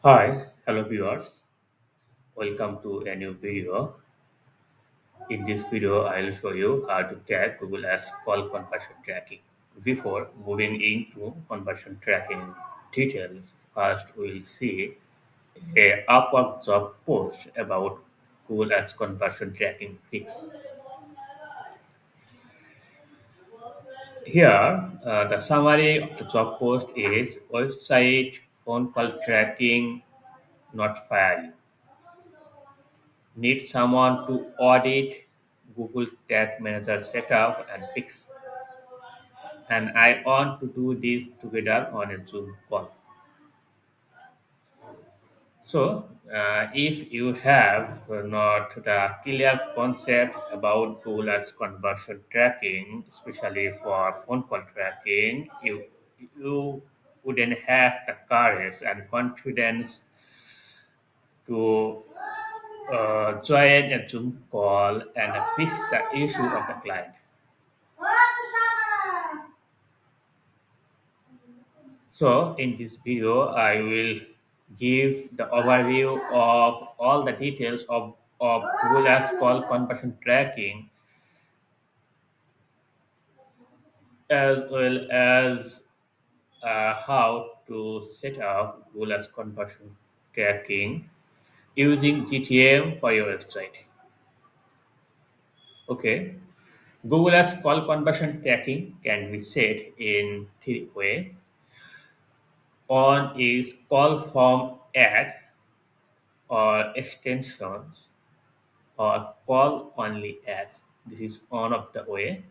Hi, hello viewers. Welcome to a new video. In this video, I'll show you how to tag Google Ads call conversion tracking. Before moving into conversion tracking details, first we'll see a Upwork job post about Google Ads conversion tracking fix. Here, the summary of the job post is website phone call tracking not firing. Need someone to audit Google Tag Manager setup and fix. And I want to do this together on a Zoom call. So, if you have not the clear concept about Google Ads conversion tracking, especially for phone call tracking, you wouldn't have the courage and confidence to join a Zoom call and fix the issue of the client. So in this video, I will give the overview of all the details of Google Ads call conversion tracking as well as how to set up Google Ads conversion tracking using GTM for your website. Okay. Google Ads call conversion tracking can be set in three ways. One is call from ad or extensions or call only as. This is one of the way.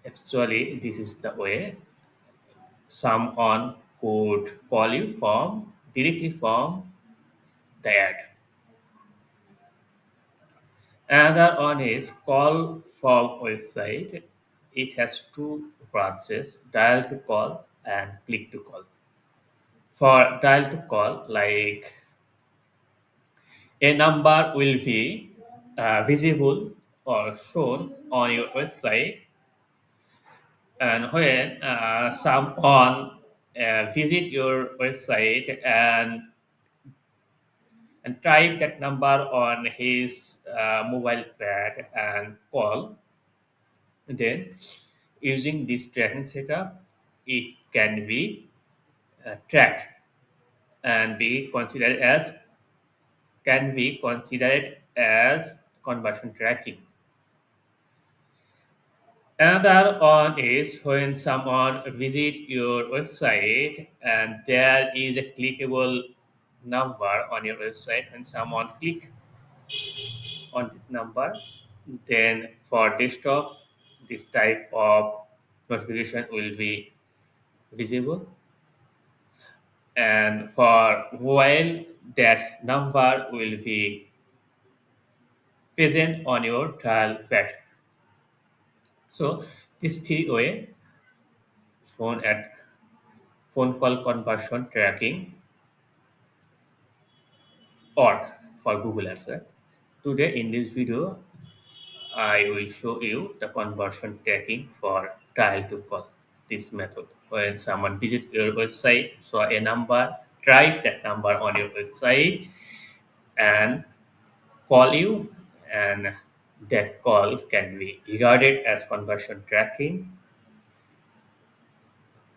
Actually, this is the way someone could call you from directly from the ad. Another one is call from website. It has two branches, dial to call and click to call. For dial to call, like a number will be visible or shown on your website, and when someone visit your website and type that number on his mobile pad and call, then using this tracking setup, it can be tracked and be considered as can be considered as conversion tracking. Another one is when someone visit your website and there is a clickable number on your website and someone click on that number, then for desktop this type of notification will be visible, and for mobile that number will be present on your trial pad. So this three way phone at phone call conversion tracking or for Google Ads. Right? Today in this video, I will show you the conversion tracking for dial to call. This method. When someone visits your website, saw a number, type that number on your website and call you, and that call can be regarded as conversion tracking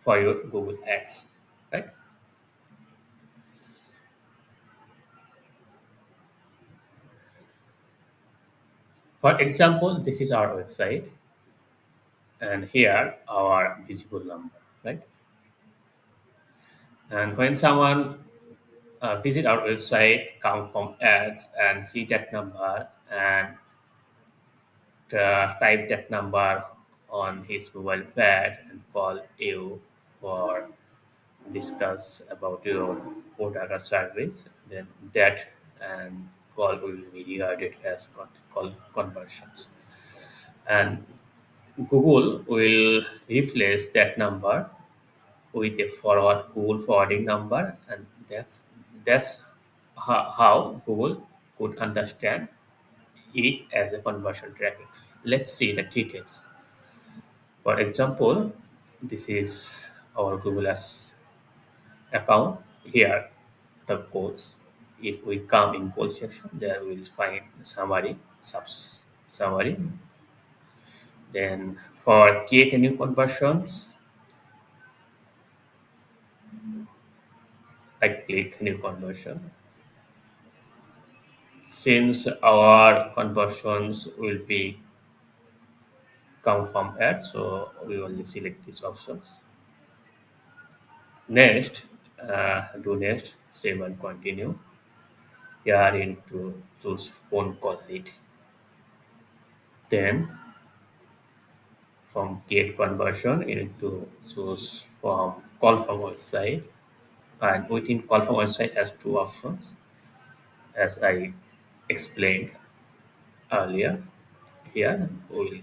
for your Google Ads. Right? For example, this is our website and here our visible number, right? And when someone visit our website, come from ads and see that number and type that number on his mobile pad and call you for discuss about your product or service, then that and call will be regarded as call conversions. And Google will replace that number with a Google forwarding number, and that's how Google could understand it as a conversion tracking. Let's see the details. For example, this is our Google Ads account. Here, the goals. If we come in goal section, there we will find summary, summary. Then for create a new conversions, I click new conversion. Since our conversions will be come from ads, so we only select these options. Next, do next, save and continue. Here you need to choose phone call lead. Then from create conversion, you need to choose from call from website. And within call from website has two options, as I explained earlier. Here we'll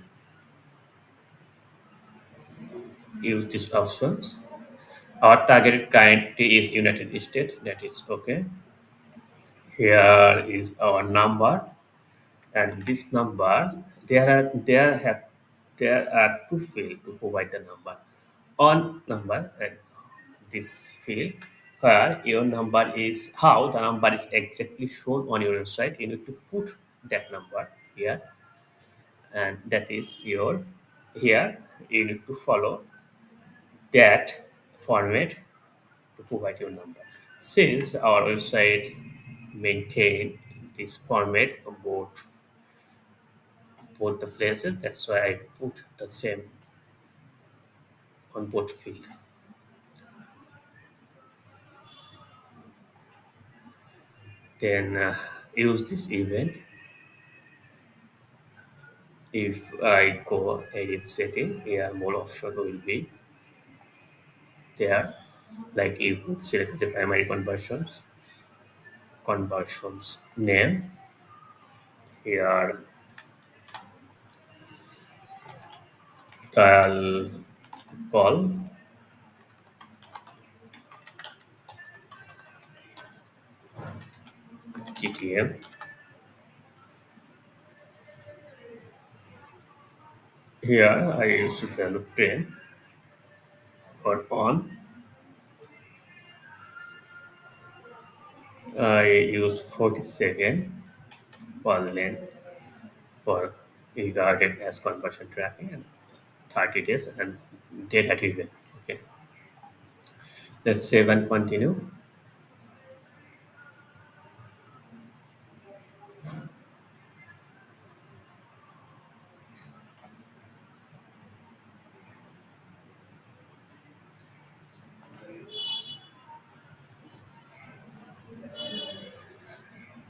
use these options. Our targeted client is United States. That is okay. Here is our number, and this number there are two fields to provide the number. On number and this field where your number is how the number is exactly shown on your website. You need to put that number here, and that is your here. You need to follow that format to provide your number. Since our website maintain this format on both the places, that's why I put the same on both field. Then use this event. If I go edit setting, here more option will be there. Like you could select the primary conversions name. Here I'll call GTM. Here I use value 10 for on. I use 40-second for length for regarded as conversion tracking and 30 days and data driven. Okay, let's save and continue.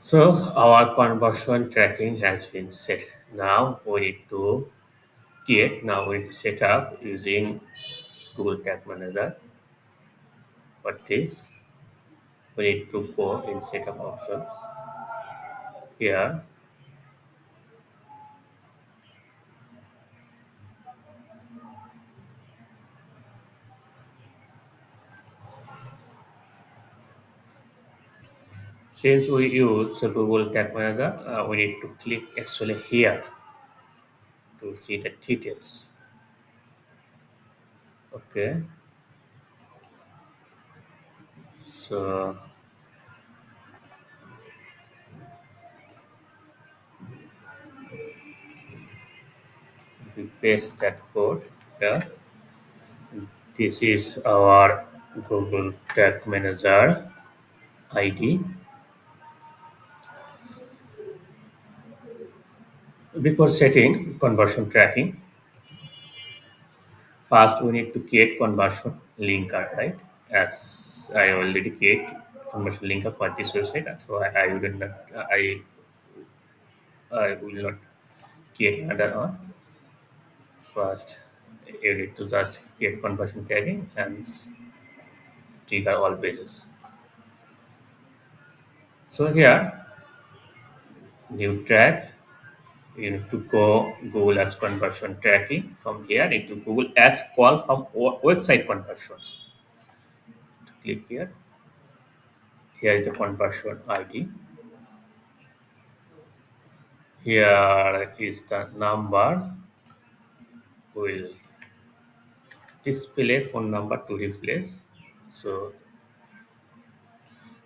So our conversion tracking has been set. Now we need to now we need to set up using Google Tag Manager. For this, we need to go in setup options. Here, since we use the Google Tag Manager, we need to click actually here to see the details. Okay, so we paste that code here. This is our Google Tag Manager ID. Before setting conversion tracking, first we need to create conversion linker, right? As I already create conversion linker for this website, so I will not I will not create another one. First, you need to just create conversion tagging and trigger all pages. So here, new tag, you need to go Google Ads conversion tracking. From here into Google Ads call from website conversions. Click here. Here is the conversion ID. Here is the number. We'll display phone number to replace. So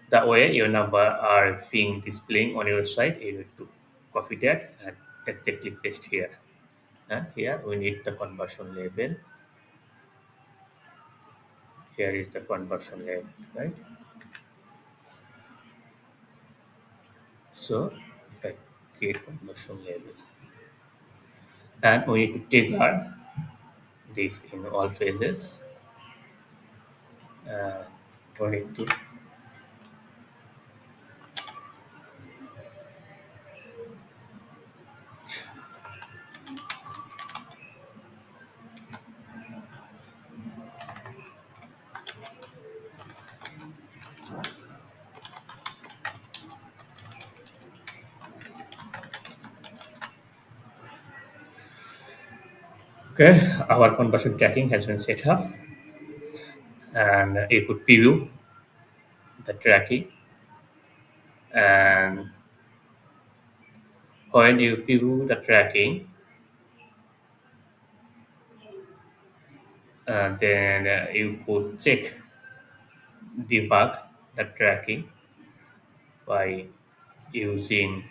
that way your number are being displaying on your side. You need to copy that and exactly paste here. And here we need the conversion label. Here is the conversion label, right? So if I create conversion label, and we need to trigger this in all phases. We need to okay. Our conversion tracking has been set up, and you could preview the tracking. And when you preview the tracking, then you could check debug the tracking by using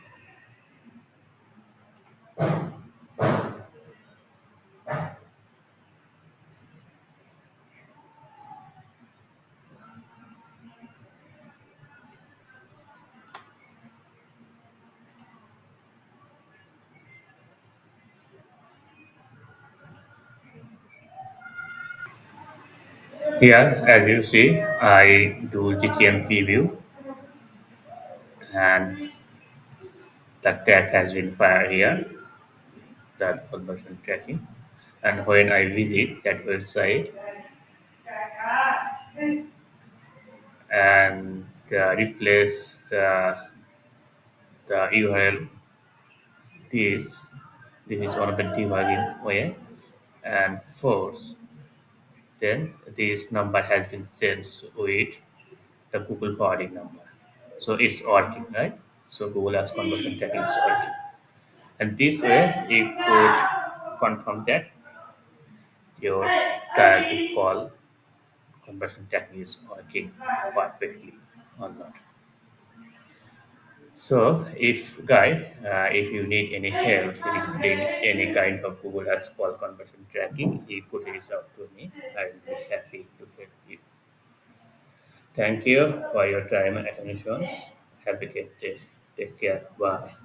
here. As you see, I do GTM preview, and the tag has been fired here, the conversion tracking. And when I visit that website and replace the URL, this this is one of the debugging way, and force, then this number has been changed with the Google forwarding number. So it's working, right? So Google has conversion tracking is working. And this way you could confirm that your dial to call conversion tracking is working perfectly or not. So if you need any help regarding any kind of Google Ads call conversion tracking, you could reach out to me. I will be happy to help you. Thank you for your time and attention. Have a good day. Take care. Bye.